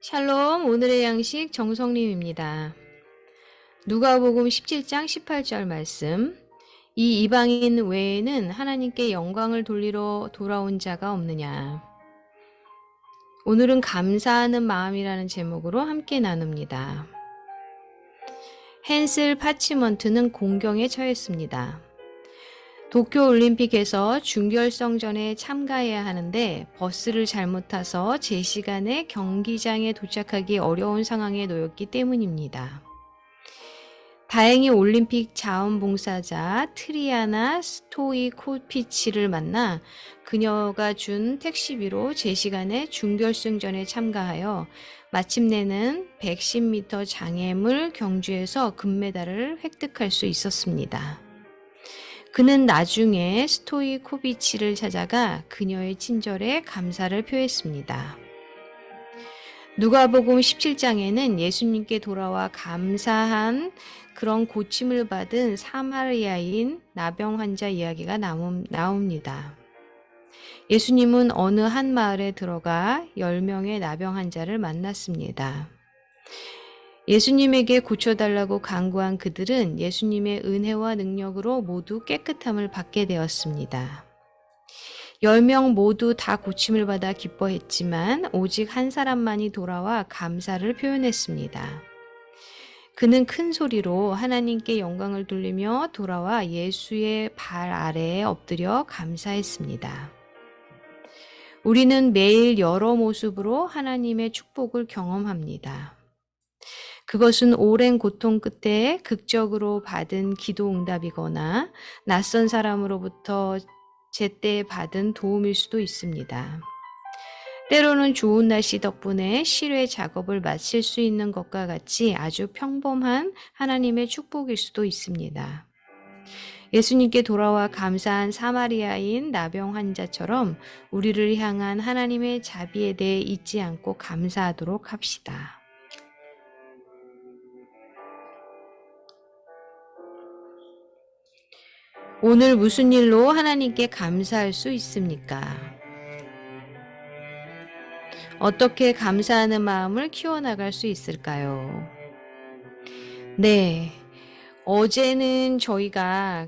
샬롬, 오늘의 양식 정성림입니다. 누가복음 17장 18절 말씀. 이 이방인 외에는 하나님께 영광을 돌리러 돌아온 자가 없느냐. 오늘은 감사하는 마음이라는 제목으로 함께 나눕니다. 헨슬 파치먼트는 공경에 처했습니다. 도쿄올림픽에서 준결승전에 참가해야 하는데 버스를 잘못 타서 제 시간에 경기장에 도착하기 어려운 상황에 놓였기 때문입니다. 다행히 올림픽 자원봉사자 트리아나 스토이코피치를 만나 그녀가 준 택시비로 제 시간에 준결승전에 참가하여 마침내는 110m 장애물 경주에서 금메달을 획득할 수 있었습니다. 그는 나중에 스토이코비치를 찾아가 그녀의 친절에 감사를 표했습니다. 누가복음 17장에는 예수님께 돌아와 감사한 그런 고침을 받은 사마리아인 나병 환자 이야기가 나옵니다. 예수님은 어느 한 마을에 들어가 10명의 나병 환자를 만났습니다. 예수님에게 고쳐달라고 간구한 그들은 예수님의 은혜와 능력으로 모두 깨끗함을 받게 되었습니다. 10명 모두 다 고침을 받아 기뻐했지만 오직 한 사람만이 돌아와 감사를 표현했습니다. 그는 큰 소리로 하나님께 영광을 돌리며 돌아와 예수의 발 아래에 엎드려 감사했습니다. 우리는 매일 여러 모습으로 하나님의 축복을 경험합니다. 그것은 오랜 고통 끝에 극적으로 받은 기도 응답이거나 낯선 사람으로부터 제때 받은 도움일 수도 있습니다. 때로는 좋은 날씨 덕분에 실외 작업을 마칠 수 있는 것과 같이 아주 평범한 하나님의 축복일 수도 있습니다. 예수님께 돌아와 감사한 사마리아인 나병 환자처럼 우리를 향한 하나님의 자비에 대해 잊지 않고 감사하도록 합시다. 오늘 무슨 일로 하나님께 감사할 수 있습니까? 어떻게 감사하는 마음을 키워나갈 수 있을까요? 네. 어제는 저희가,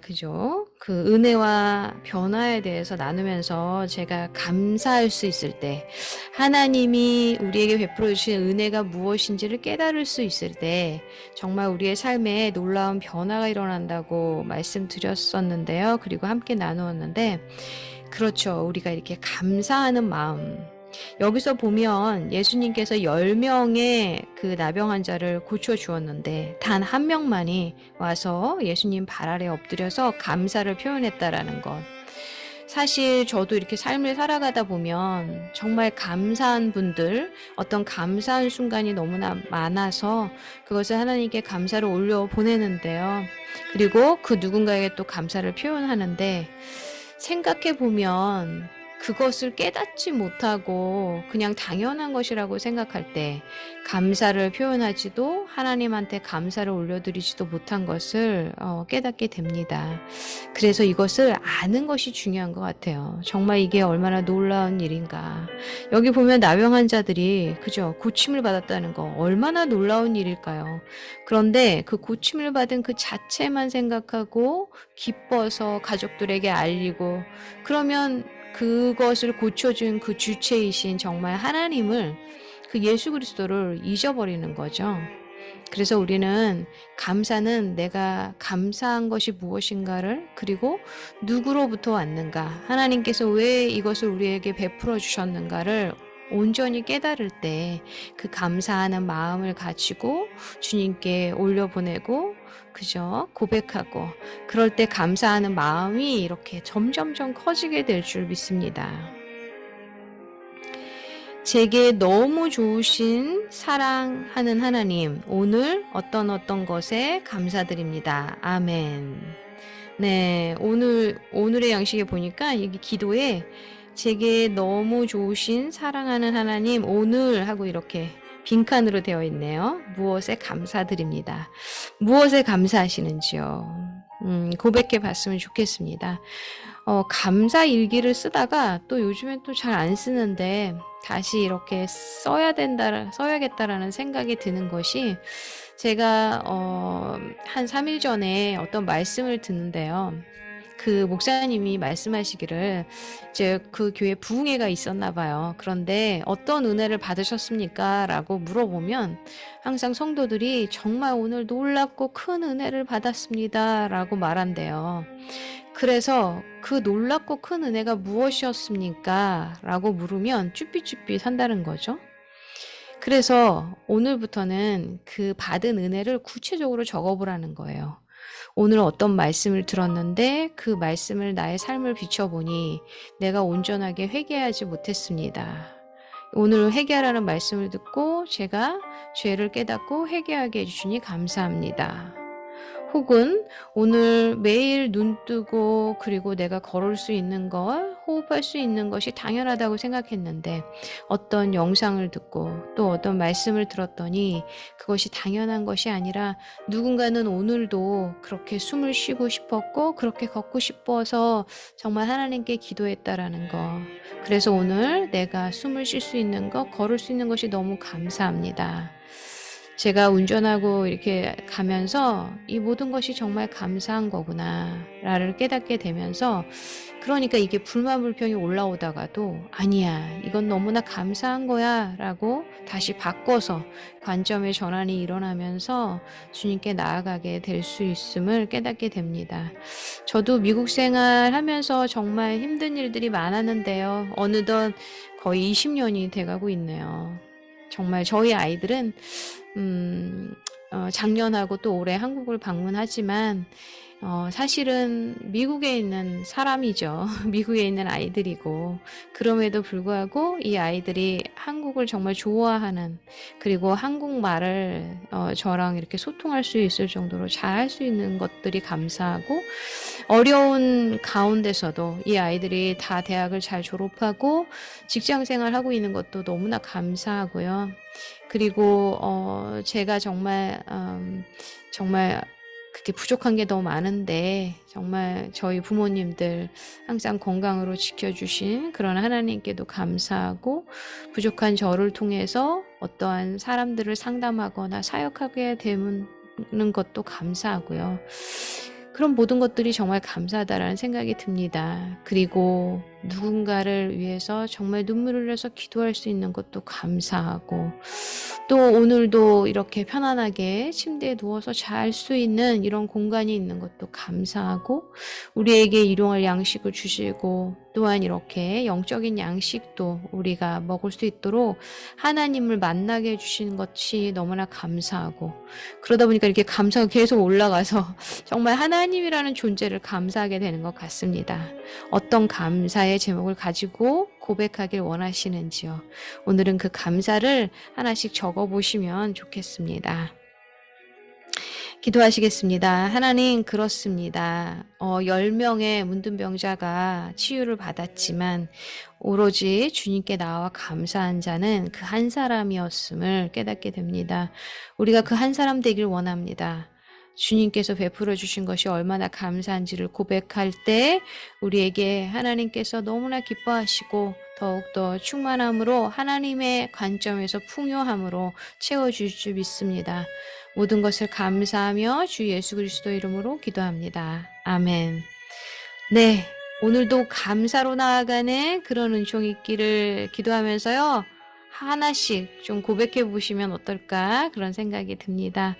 그 은혜와 변화에 대해서 나누면서 제가 감사할 수 있을 때, 하나님이 우리에게 베풀어 주신 은혜가 무엇인지를 깨달을 수 있을 때, 정말 우리의 삶에 놀라운 변화가 일어난다고 말씀드렸었는데요. 그리고 함께 나누었는데, 그렇죠. 우리가 이렇게 감사하는 마음, 여기서 보면 예수님께서 10명의 그 나병 환자를 고쳐주었는데 단 한 명만이 와서 예수님 발 아래 엎드려서 감사를 표현했다라는 것. 사실 저도 이렇게 삶을 살아가다 보면 정말 감사한 분들, 어떤 감사한 순간이 너무나 많아서 그것을 하나님께 감사를 올려 보내는데요. 그리고 그 누군가에게 또 감사를 표현하는데 생각해 보면 그것을 깨닫지 못하고 그냥 당연한 것이라고 생각할 때 감사를 표현하지도 하나님한테 감사를 올려드리지도 못한 것을 깨닫게 됩니다. 그래서 이것을 아는 것이 중요한 것 같아요. 정말 이게 얼마나 놀라운 일인가. 여기 보면 나병 환자들이 고침을 받았다는 거 얼마나 놀라운 일일까요? 그런데 그 고침을 받은 그 자체만 생각하고 기뻐서 가족들에게 알리고 그러면 그것을 고쳐준 그 주체이신 정말 하나님을, 그 예수 그리스도를 잊어버리는 거죠. 그래서 우리는 감사는 내가 감사한 것이 무엇인가를, 그리고 누구로부터 왔는가, 하나님께서 왜 이것을 우리에게 베풀어 주셨는가를 온전히 깨달을 때 그 감사하는 마음을 가지고 주님께 올려보내고 고백하고 그럴 때 감사하는 마음이 이렇게 점점점 커지게 될 줄 믿습니다. 제게 너무 좋으신 사랑하는 하나님, 오늘 어떤 것에 감사드립니다. 아멘. 네, 오늘의 양식에 보니까 여기 기도에 제게 너무 좋으신 사랑하는 하나님, 오늘 하고 이렇게 빈칸으로 되어 있네요. 무엇에 감사드립니다. 무엇에 감사하시는지요? 고백해 봤으면 좋겠습니다. 감사 일기를 쓰다가 또 요즘엔 또 잘 안 쓰는데 다시 이렇게 써야겠다라는 생각이 드는 것이, 제가 한 3일 전에 어떤 말씀을 듣는데요. 그 목사님이 말씀하시기를, 이제 그 교회 부흥회가 있었나 봐요. 그런데 "어떤 은혜를 받으셨습니까?" 라고 물어보면 항상 성도들이 "정말 오늘 놀랍고 큰 은혜를 받았습니다." 라고 말한대요. 그래서 "그 놀랍고 큰 은혜가 무엇이었습니까?" 라고 물으면 쭈삣쭈삣 한다는 거죠. 그래서 오늘부터는 그 받은 은혜를 구체적으로 적어보라는 거예요. 오늘 어떤 말씀을 들었는데 그 말씀을 나의 삶을 비춰보니 내가 온전하게 회개하지 못했습니다. 오늘 회개하라는 말씀을 듣고 제가 죄를 깨닫고 회개하게 해주시니 감사합니다. 혹은 오늘 매일 눈 뜨고 그리고 내가 걸을 수 있는 것, 호흡할 수 있는 것이 당연하다고 생각했는데 어떤 영상을 듣고 또 어떤 말씀을 들었더니 그것이 당연한 것이 아니라 누군가는 오늘도 그렇게 숨을 쉬고 싶었고 그렇게 걷고 싶어서 정말 하나님께 기도했다라는 거. 그래서 오늘 내가 숨을 쉴 수 있는 것, 걸을 수 있는 것이 너무 감사합니다. 제가 운전하고 이렇게 가면서 '이 모든 것이 정말 감사한 거구나.'라를 깨닫게 되면서, 그러니까 이게 불만 불평이 올라오다가도 '아니야. 이건 너무나 감사한 거야.'라고 다시 바꿔서 관점의 전환이 일어나면서 주님께 나아가게 될 수 있음을 깨닫게 됩니다. 저도 미국 생활하면서 정말 힘든 일들이 많았는데요. 어느덧 거의 20 년이 돼 가고 있네요. 정말 저희 아이들은 작년하고 또 올해 한국을 방문하지만 사실은 미국에 있는 사람이죠. 미국에 있는 아이들이고, 그럼에도 불구하고 이 아이들이 한국을 정말 좋아하는, 그리고 한국말을 저랑 이렇게 소통할 수 있을 정도로 잘할 수 있는 것들이 감사하고, 어려운 가운데서도 이 아이들이 다 대학을 잘 졸업하고 직장 생활하고 있는 것도 너무나 감사하고요. 그리고 제가 정말 그렇게 부족한 게 너무 많은데 정말 저희 부모님들 항상 건강으로 지켜주신 그런 하나님께도 감사하고, 부족한 저를 통해서 어떠한 사람들을 상담하거나 사역하게 되는 것도 감사하고요. 그런 모든 것들이 정말 감사하다라는 생각이 듭니다. 그리고 누군가를 위해서 정말 눈물을 흘려서 기도할 수 있는 것도 감사하고, 또 오늘도 이렇게 편안하게 침대에 누워서 잘 수 있는 이런 공간이 있는 것도 감사하고, 우리에게 일용할 양식을 주시고 또한 이렇게 영적인 양식도 우리가 먹을 수 있도록 하나님을 만나게 해주시는 것이 너무나 감사하고, 그러다 보니까 이렇게 감사가 계속 올라가서 정말 하나님이라는 존재를 감사하게 되는 것 같습니다. 어떤 감사의 제목을 가지고 고백하길 원하시는지요? 오늘은 그 감사를 하나씩 적어보시면 좋겠습니다. 기도하시겠습니다. 하나님, 그렇습니다. 10명의 문둥병자가 치유를 받았지만 오로지 주님께 나와 감사한 자는 그 한 사람이었음을 깨닫게 됩니다. 우리가 그 한 사람 되길 원합니다. 주님께서 베풀어 주신 것이 얼마나 감사한지를 고백할 때 우리에게 하나님께서 너무나 기뻐하시고 더욱더 충만함으로 하나님의 관점에서 풍요함으로 채워줄 줄 믿습니다. 모든 것을 감사하며 주 예수 그리스도 이름으로 기도합니다. 아멘. 네, 오늘도 감사로 나아가는 그런 은총 있기를 기도하면서요, 하나씩 좀 고백해 보시면 어떨까 그런 생각이 듭니다.